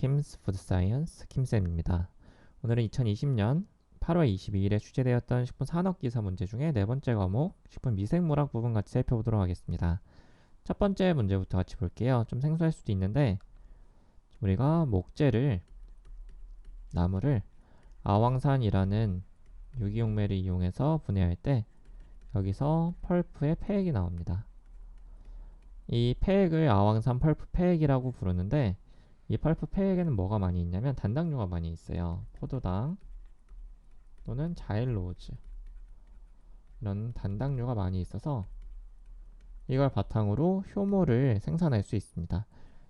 킴스 푸드 사이언스 킴쌤입니다. 오늘은 2020년 8월 22일에 출제되었던 식품 산업기사 문제 중에 네 번째 과목 식품 미생물학 부분 같이 살펴보도록 하겠습니다. 첫 번째 문제부터 같이 볼게요. 좀 생소할 수도 있는데 우리가 나무를 아황산이라는 유기용매를 이용해서 분해할 때 여기서 펄프의 폐액이 나옵니다. 이 폐액을 아황산 펄프 폐액이라고 부르는데 이 펄프 폐액에는 뭐가 많이 있냐면 단당류가 많이 있어요. 포도당 또는 자일로즈 이런 단당류가 많이 있어서 이걸 바탕으로 효모를 생산할 수 있습니다.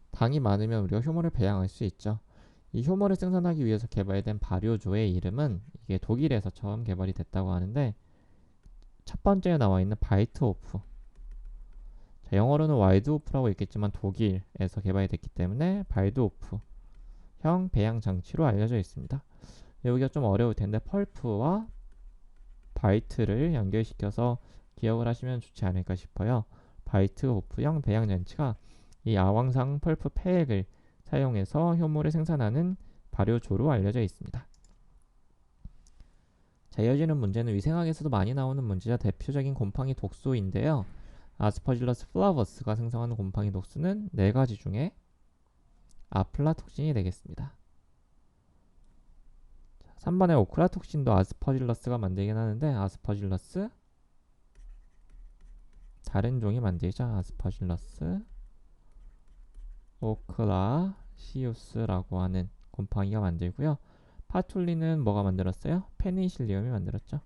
당이 많으면 우리가 효모를 배양할 수 있죠. 이 효모를 생산하기 위해서 개발된 발효조의 이름은 이게 독일에서 처음 개발이 됐다고 하는데 첫 번째에 나와 있는 바이트호프, 영어로는 와이드호프라고 있겠지만 독일에서 개발이 됐기 때문에 바이드호프형 배양 장치로 알려져 있습니다. 여기가 좀 어려울 텐데 펄프와 바이트를 연결시켜서 기억을 하시면 좋지 않을까 싶어요. 바이트호프형 배양 장치가 이 아황산 펄프 폐액을 사용해서 효모를 생산하는 발효조로 알려져 있습니다. 자, 이어지는 문제는 위생학에서도 많이 나오는 문제자 대표적인 곰팡이 독소인데요. 아스퍼질러스 플라버스가 생성하는 곰팡이 독소는 네 가지 중에 아플라톡신이 되겠습니다. 3번의 오크라톡신도 아스퍼질러스가 만들긴 하는데 아스퍼질러스 다른 종이 만들죠. 아스퍼질러스 오크라시우스라고 하는 곰팡이가 만들고요. 파툴리는 뭐가 만들었어요? 페니실리움이 만들었죠.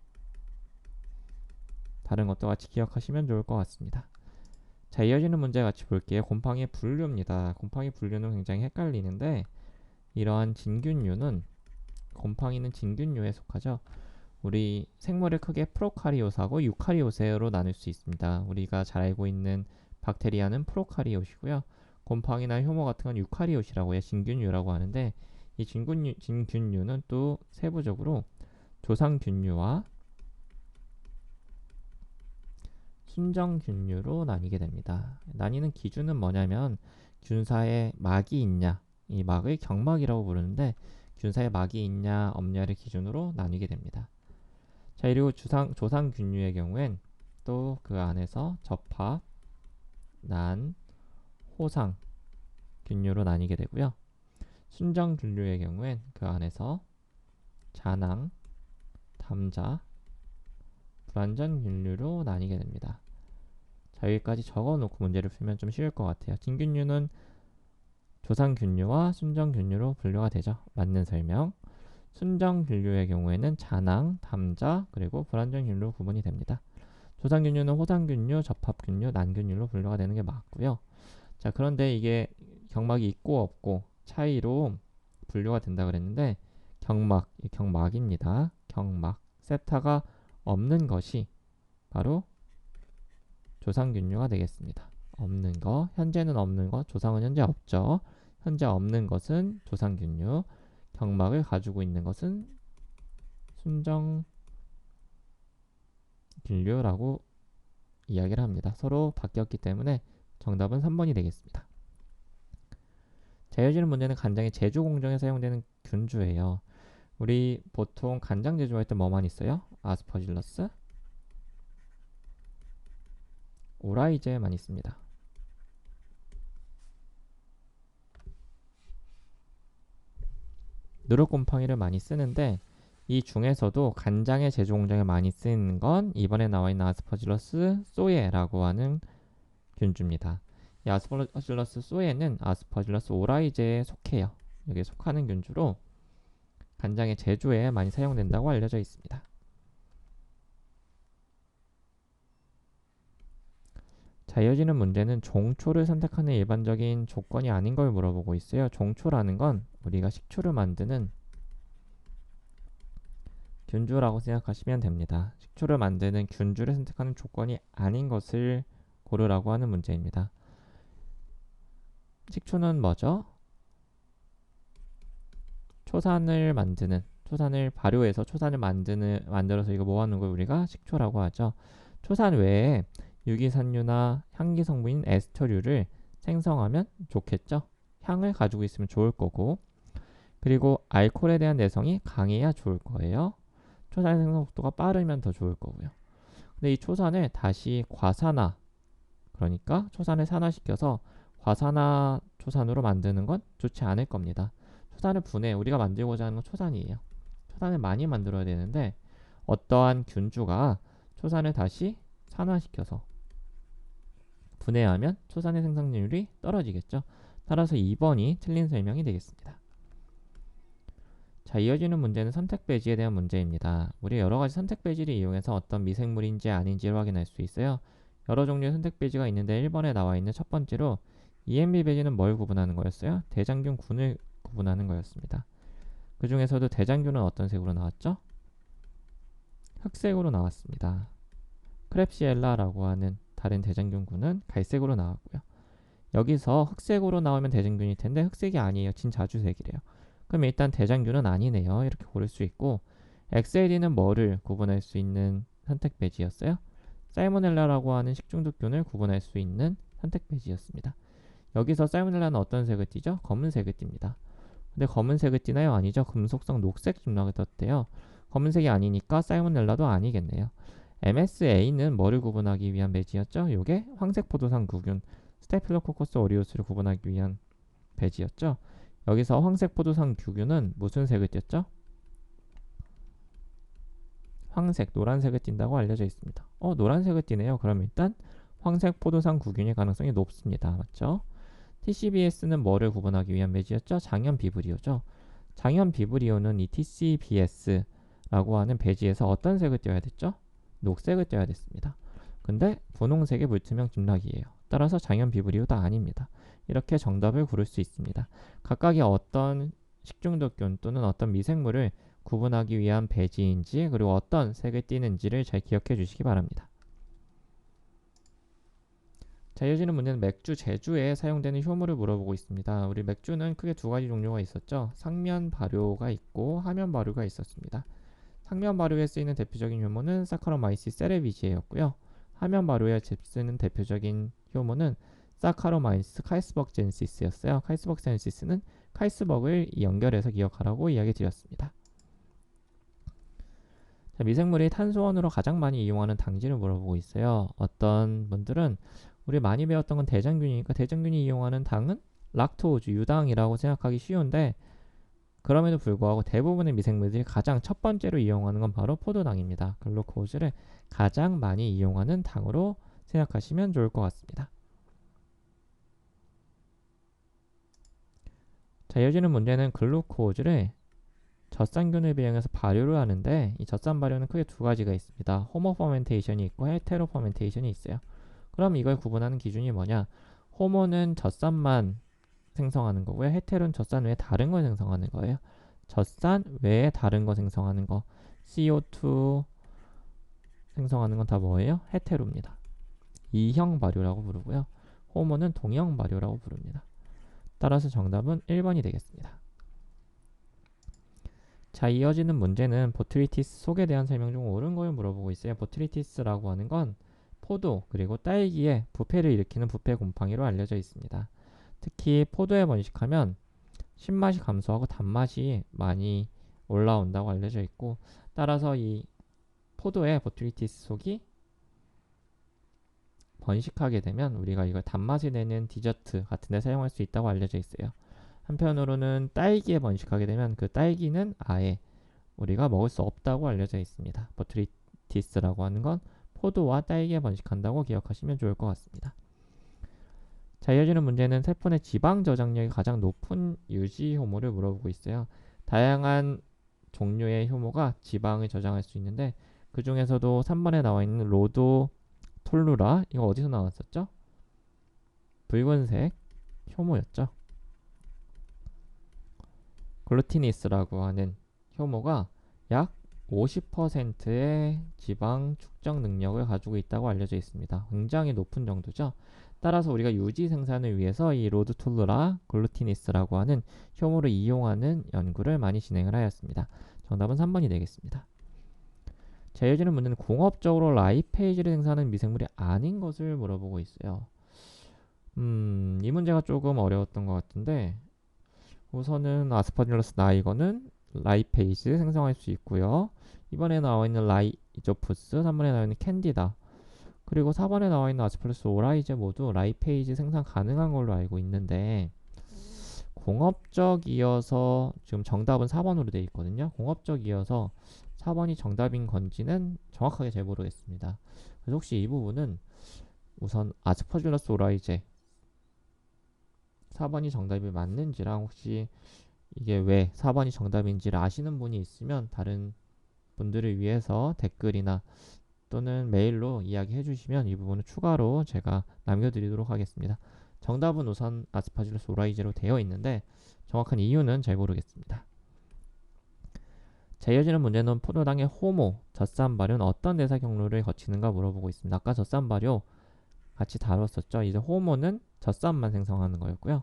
다른 것도 같이 기억하시면 좋을 것 같습니다. 자, 이어지는 문제 같이 볼게요. 곰팡이의 분류입니다. 곰팡이 분류는 굉장히 헷갈리는데 이러한 곰팡이는 진균류에 속하죠. 우리 생물을 크게 프로카리오트하고 유카리오트로 나눌 수 있습니다. 우리가 잘 알고 있는 박테리아는 프로카리오트이고요. 곰팡이나 효모 같은 건 유카리오트라고 해요. 진균류라고 하는데 이 진균류는 또 세부적으로 조상균류와 순정균류로 나뉘게 됩니다. 나뉘는 기준은 뭐냐면 균사에 막이 있냐, 이 막을 경막이라고 부르는데 균사에 막이 있냐 없냐를 기준으로 나뉘게 됩니다. 자, 그리고 조상균류의 경우엔 또 그 안에서 접합, 난, 호상 균류로 나뉘게 되고요. 순정균류의 경우엔 그 안에서 잔황, 담자, 불완전균류로 나뉘게 됩니다. 자, 여기까지 적어놓고 문제를 풀면 좀 쉬울 것 같아요. 진균류는 조상균류와 순정균류로 분류가 되죠. 맞는 설명. 순정균류의 경우에는 잔황, 담자, 그리고 불완전균류로 구분이 됩니다. 조상균류는 호상균류, 접합균류, 난균류로 분류가 되는 게 맞고요. 자, 그런데 이게 경막이 있고 없고 차이로 분류가 된다 그랬는데 경막입니다. 경막. 세타가 없는 것이 바로 조상균류가 되겠습니다. 없는 거, 현재는 없는 것, 조상은 현재 없죠. 현재 없는 것은 조상균류, 경막을 가지고 있는 것은 순정균류라고 이야기를 합니다. 서로 바뀌었기 때문에 정답은 3번이 되겠습니다. 자, 이어지는 문제는 간장의 제조 공정에 사용되는 균주예요. 우리 보통 간장 제조할 때 뭐만 있어요? 아스퍼질러스, 오라이제만 있습니다. 누룩곰팡이를 많이 쓰는데 이 중에서도 간장의 제조 공정에 많이 쓰이는 건 이번에 나와 있는 아스퍼질러스 소예라고 하는 균주입니다. 이 아스퍼질러스 소예는 아스퍼질러스 오라이제에 속해요. 여기에 속하는 균주로 간장의 제조에 많이 사용된다고 알려져 있습니다. 자, 이어지는 문제는 종초를 선택하는 일반적인 조건이 아닌 걸 물어보고 있어요. 종초라는 건 우리가 식초를 만드는 균주라고 생각하시면 됩니다. 식초를 만드는 균주를 선택하는 조건이 아닌 것을 고르라고 하는 문제입니다. 식초는 뭐죠? 초산을 발효해서 초산을 만들어서 이거 모아놓은 걸 우리가 식초라고 하죠. 초산 외에 유기산류나 향기 성분인 에스터류를 생성하면 좋겠죠. 향을 가지고 있으면 좋을 거고 그리고 알코올에 대한 내성이 강해야 좋을 거예요. 초산의 생성 속도가 빠르면 더 좋을 거고요. 근데 이 초산을 다시 과산화, 그러니까 초산을 산화시켜서 과산화 초산으로 만드는 건 좋지 않을 겁니다. 초산을 우리가 만들고자 하는 건 초산이에요. 초산을 많이 만들어야 되는데 어떠한 균주가 초산을 다시 산화시켜서 분해하면 초산의 생성률이 떨어지겠죠. 따라서 2번이 틀린 설명이 되겠습니다. 자, 이어지는 문제는 선택 배지에 대한 문제입니다. 우리 여러 가지 선택 배지를 이용해서 어떤 미생물인지 아닌지를 확인할 수 있어요. 여러 종류의 선택 배지가 있는데 1번에 나와 있는 첫 번째로 EMB 배지는 뭘 구분하는 거였어요? 대장균군을 구분하는 거였습니다. 그 중에서도 대장균은 어떤 색으로 나왔죠? 흑색으로 나왔습니다. 크랩시엘라라고 하는 다른 대장균군은 갈색으로 나왔고요. 여기서 흑색으로 나오면 대장균일 텐데 흑색이 아니에요. 진자주색이래요. 그럼 일단 대장균은 아니네요. 이렇게 고를 수 있고 XLD는 뭐를 구분할 수 있는 선택 배지였어요? 살모넬라라고 하는 식중독균을 구분할 수 있는 선택 배지였습니다. 여기서 살모넬라는 어떤 색을 띠죠? 검은색을 띱니다. 근데 검은색을 띠나요? 아니죠. 금속성 녹색 점막을 떴대요. 검은색이 아니니까 살모넬라도 아니겠네요. MSA는 뭐를 구분하기 위한 배지였죠? 요게 황색 포도상 구균 스테필로코커스 오리오스를 구분하기 위한 배지였죠. 여기서 황색 포도상 규균은 무슨 색을 띄었죠? 황색, 노란색을 띈다고 알려져 있습니다. 노란색을 띠네요. 그럼 일단 황색 포도상 구균일 가능성이 높습니다. 맞죠? TCBS는 뭐를 구분하기 위한 배지였죠? 장염 비브리오죠. 장염 비브리오는 이 TCBS라고 하는 배지에서 어떤 색을 띄어야 됐죠? 녹색을 띄어야 됐습니다. 근데 분홍색의 물투명 집락이에요. 따라서 장염 비브리오도 아닙니다. 이렇게 정답을 고를 수 있습니다. 각각의 어떤 식중독균 또는 어떤 미생물을 구분하기 위한 배지인지 그리고 어떤 색을 띠는지를 잘 기억해 주시기 바랍니다. 자, 이어지는 문제는 맥주 제조에 사용되는 효모를 물어보고 있습니다. 우리 맥주는 크게 두 가지 종류가 있었죠. 상면 발효가 있고 하면 발효가 있었습니다. 상면 발효에 쓰이는 대표적인 효모는 사카로마이시스 세레비지에였고요. 하면 발효에 쓰이는 대표적인 효모는 사카로마이시스 카이스버그젠시스였어요. 카이스버그젠시스는 카이스버그를 연결해서 기억하라고 이야기 드렸습니다. 자, 미생물이 탄소원으로 가장 많이 이용하는 당질을 물어보고 있어요. 어떤 분들은 우리 많이 배웠던 건 대장균이니까 대장균이 이용하는 당은 락토우즈, 유당이라고 생각하기 쉬운데 그럼에도 불구하고 대부분의 미생물들이 가장 첫 번째로 이용하는 건 바로 포도당입니다. 글루코즈를 가장 많이 이용하는 당으로 생각하시면 좋을 것 같습니다. 자, 이어지는 문제는 글루코즈를 젖산균을 배양해서 발효를 하는데 이 젖산 발효는 크게 두 가지가 있습니다. 호모 퍼멘테이션이 있고 헤테로 퍼멘테이션이 있어요. 그럼 이걸 구분하는 기준이 뭐냐? 호모는 젖산만 생성하는 거고요. 헤테로는 젖산 외에 다른 걸 생성하는 거예요. 젖산 외에 다른 거 생성하는 거 CO2 생성하는 건 다 뭐예요? 헤테로입니다. 이형 발효라고 부르고요. 호모는 동형 발효라고 부릅니다. 따라서 정답은 1번이 되겠습니다. 자, 이어지는 문제는 보트리티스 속에 대한 설명 중 옳은 걸 물어보고 있어요. 보트리티스라고 하는 건 포도 그리고 딸기에 부패를 일으키는 부패 곰팡이로 알려져 있습니다. 특히 포도에 번식하면 신맛이 감소하고 단맛이 많이 올라온다고 알려져 있고 따라서 이 포도의 보트리티스 속이 번식하게 되면 우리가 이걸 단맛이 내는 디저트 같은 데 사용할 수 있다고 알려져 있어요. 한편으로는 딸기에 번식하게 되면 그 딸기는 아예 우리가 먹을 수 없다고 알려져 있습니다. 보트리티스라고 하는 건 포도와 딸기에 번식한다고 기억하시면 좋을 것 같습니다. 자, 이어지는 문제는 세포 내 지방 저장력이 가장 높은 유지 효모를 물어보고 있어요. 다양한 종류의 효모가 지방을 저장할 수 있는데 그 중에서도 3번에 나와 있는 로도톨루라 이거 어디서 나왔었죠? 붉은색 효모였죠. 글루티니스라고 하는 효모가 약 50%의 지방 축적 능력을 가지고 있다고 알려져 있습니다. 굉장히 높은 정도죠. 따라서 우리가 유지 생산을 위해서 이 로드툴루라 글루티니스라고 하는 효모를 이용하는 연구를 많이 진행을 하였습니다. 정답은 3번이 되겠습니다. 자, 이어지는 문제는 공업적으로 라이페이지를 생산하는 미생물이 아닌 것을 물어보고 있어요. 이 문제가 조금 어려웠던 것 같은데 우선은 아스퍼질러스 나이거는 라이페이즈 생성할 수 있고요. 2번에 나와 있는 라이조프스, 3번에 나와 있는 캔디다, 그리고 4번에 나와 있는 아스퍼질러스 오라이제 모두 라이페이즈 생산 가능한 걸로 알고 있는데, 공업적이어서 지금 정답은 4번으로 되어 있거든요. 공업적이어서 4번이 정답인 건지는 정확하게 잘 모르겠습니다. 그래서 혹시 이 부분은 우선 아스퍼질러스 오라이제 4번이 정답이 맞는지랑, 혹시 이게 왜 4번이 정답인지를 아시는 분이 있으면 다른 분들을 위해서 댓글이나 또는 메일로 이야기해 주시면 이 부분을 추가로 제가 남겨드리도록 하겠습니다. 정답은 우선 아스파질러스 오라이제로 되어 있는데 정확한 이유는 잘 모르겠습니다. 자, 이어지는 문제는 포도당의 호모, 젖산 발효는 어떤 대사 경로를 거치는가 물어보고 있습니다. 아까 젖산 발효 같이 다뤘었죠. 이제 호모는 젖산만 생성하는 거였고요.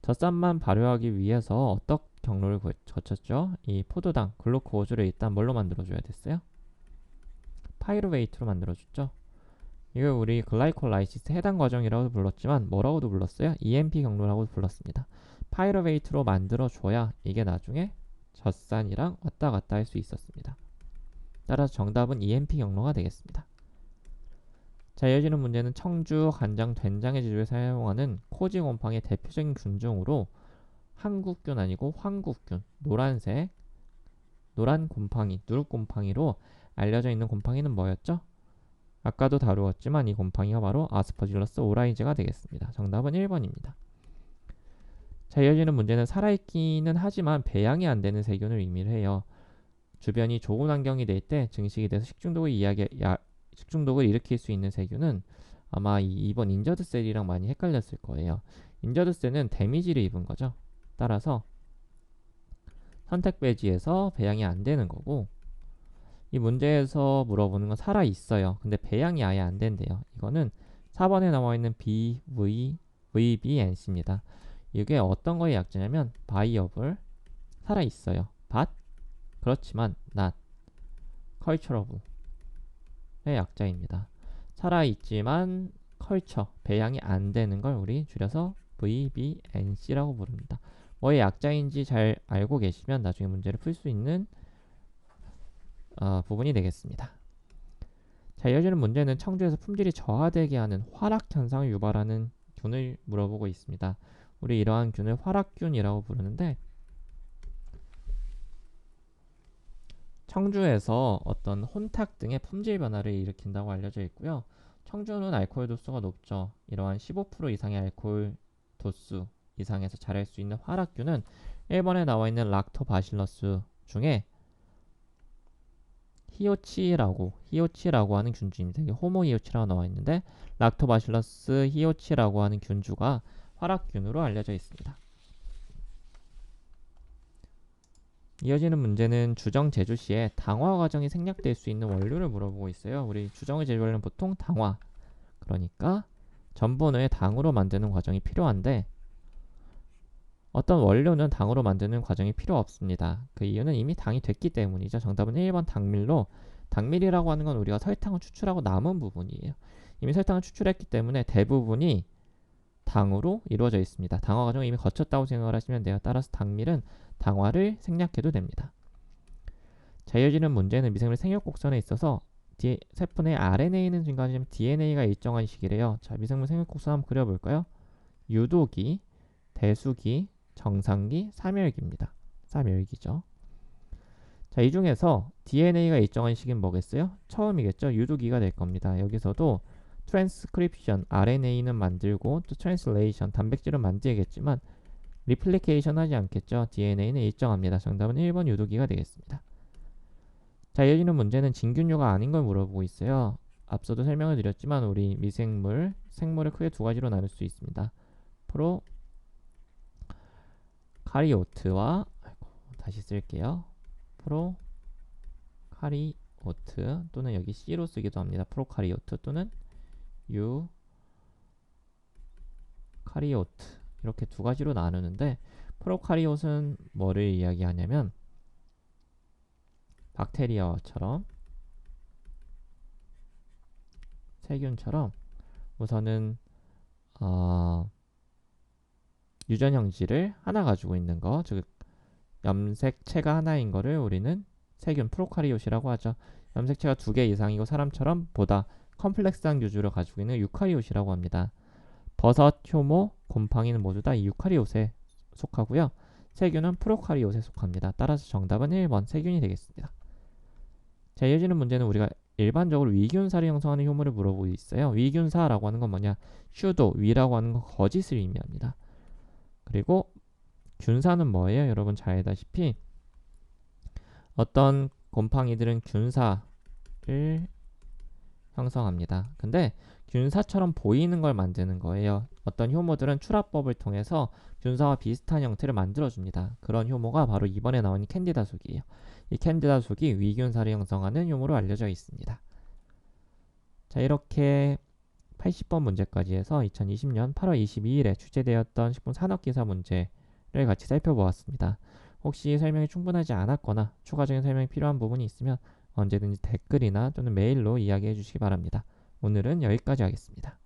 젖산만 발효하기 위해서 어떤 경로를 거쳤죠? 이 포도당, 글루코즈를 일단 뭘로 만들어줘야 됐어요? 파이루베이트로 만들어줬죠. 이걸 우리 글라이콜라이시스 해당 과정이라고도 불렀지만 뭐라고도 불렀어요? EMP 경로라고도 불렀습니다. 파이루베이트로 만들어줘야 이게 나중에 젖산이랑 왔다 갔다 할 수 있었습니다. 따라서 정답은 EMP 경로가 되겠습니다. 자, 이어지는 문제는 청주, 간장, 된장의 제조에 사용하는 코지 곰팡이의 대표적인 균 중으로 한국균 아니고 황국균, 노란색, 노란 곰팡이, 누룩곰팡이로 알려져 있는 곰팡이는 뭐였죠? 아까도 다루었지만 이 곰팡이가 바로 아스퍼질러스 오라이제가 되겠습니다. 정답은 1번입니다. 자, 이어지는 문제는 살아있기는 하지만 배양이 안 되는 세균을 의미를 해요. 주변이 좋은 환경이 될 때 증식이 돼서 식중독을 일으킬 수 있는 세균은 아마 2번 인저드셀이랑 많이 헷갈렸을 거예요. 인저드셀은 데미지를 입은 거죠. 따라서 선택 배지에서 배양이 안 되는 거고, 이 문제에서 물어보는 건 살아 있어요. 근데 배양이 아예 안 된대요. 이거는 4번에 나와 있는 VBNC입니다. 이게 어떤 거의 약자냐면 viable, 살아 있어요. but, 그렇지만 not, culturable의 약자입니다. 살아 있지만 culture, 배양이 안 되는 걸 우리 줄여서 VBNC라고 부릅니다. 뭐의 약자인지 잘 알고 계시면 나중에 문제를 풀 수 있는 부분이 되겠습니다. 자, 이어지는 문제는 청주에서 품질이 저하되게 하는 화락 현상을 유발하는 균을 물어보고 있습니다. 우리 이러한 균을 화락균이라고 부르는데, 청주에서 어떤 혼탁 등의 품질 변화를 일으킨다고 알려져 있고요. 청주는 알코올 도수가 높죠. 이러한 15% 이상의 알코올 도수 이상에서 자랄 수 있는 화락균은 1번에 나와 있는 락토바실러스 중에 히오치라고 하는 균주입니다. 이게 호모히오치라고 나와 있는데 락토바실러스 히오치라고 하는 균주가 화락균으로 알려져 있습니다. 이어지는 문제는 주정 제조 시에 당화 과정이 생략될 수 있는 원료를 물어보고 있어요. 우리 주정을 제조하려면 보통 당화, 그러니까 전분을 당으로 만드는 과정이 필요한데 어떤 원료는 당으로 만드는 과정이 필요 없습니다. 그 이유는 이미 당이 됐기 때문이죠. 정답은 1번 당밀로, 당밀이라고 하는 건 우리가 설탕을 추출하고 남은 부분이에요. 이미 설탕을 추출했기 때문에 대부분이 당으로 이루어져 있습니다. 당화 과정을 이미 거쳤다고 생각을 하시면 돼요. 따라서 당밀은 당화를 생략해도 됩니다. 자, 이어지는 문제는 미생물 생육 곡선에 있어서 세포 내 RNA는 증가하지만 DNA가 일정한 시기래요. 자, 미생물 생육 곡선 한번 그려볼까요? 유도기, 대수기, 정상기, 사멸기입니다. 사멸기죠. 자, 이 중에서 DNA가 일정한 시기는 뭐겠어요? 처음이겠죠. 유도기가 될 겁니다. 여기서도 트랜스크립션, RNA는 만들고 또 트랜슬레이션, 단백질은 만들겠지만 리플리케이션 하지 않겠죠. DNA는 일정합니다. 정답은 1번 유도기가 되겠습니다. 자, 이어지는 문제는 진균류가 아닌 걸 물어보고 있어요. 앞서도 설명을 드렸지만 우리 미생물, 생물을 크게 두 가지로 나눌 수 있습니다. 프로카리오트와, 다시 쓸게요. 프로카리오트 또는 여기 C로 쓰기도 합니다. 프로카리오트 또는 유카리오트, 이렇게 두 가지로 나누는데 프로카리ot은 뭐를 이야기하냐면 박테리아처럼, 세균처럼 우선은 유전 형질을 하나 가지고 있는 거, 즉 염색체가 하나인 거를 우리는 세균 프로카리ot이라고 하죠. 염색체가 2개 이상이고 사람처럼 보다 컴플렉스한 유주를 가지고 있는 유카리ot이라고 합니다. 버섯, 효모, 곰팡이는 모두 다 이 유카리ot에 속하고요. 세균은 프로카리ot에 속합니다. 따라서 정답은 1번 세균이 되겠습니다. 자, 이어지는 문제는 우리가 일반적으로 위균사를 형성하는 효모를 물어보고 있어요. 위균사라고 하는 건 뭐냐? 슈도, 위라고 하는 건 거짓을 의미합니다. 그리고 균사는 뭐예요? 여러분 잘 알다시피 어떤 곰팡이들은 균사를 형성합니다. 근데 균사처럼 보이는 걸 만드는 거예요. 어떤 효모들은 출합법을 통해서 균사와 비슷한 형태를 만들어줍니다. 그런 효모가 바로 이번에 나온 캔디다 속이에요. 이 캔디다 속이 위균사를 형성하는 효모로 알려져 있습니다. 자, 이렇게 80번 문제까지 해서 2020년 8월 22일에 출제되었던 식품산업기사 문제를 같이 살펴보았습니다. 혹시 설명이 충분하지 않았거나 추가적인 설명이 필요한 부분이 있으면 언제든지 댓글이나 또는 메일로 이야기해 주시기 바랍니다. 오늘은 여기까지 하겠습니다.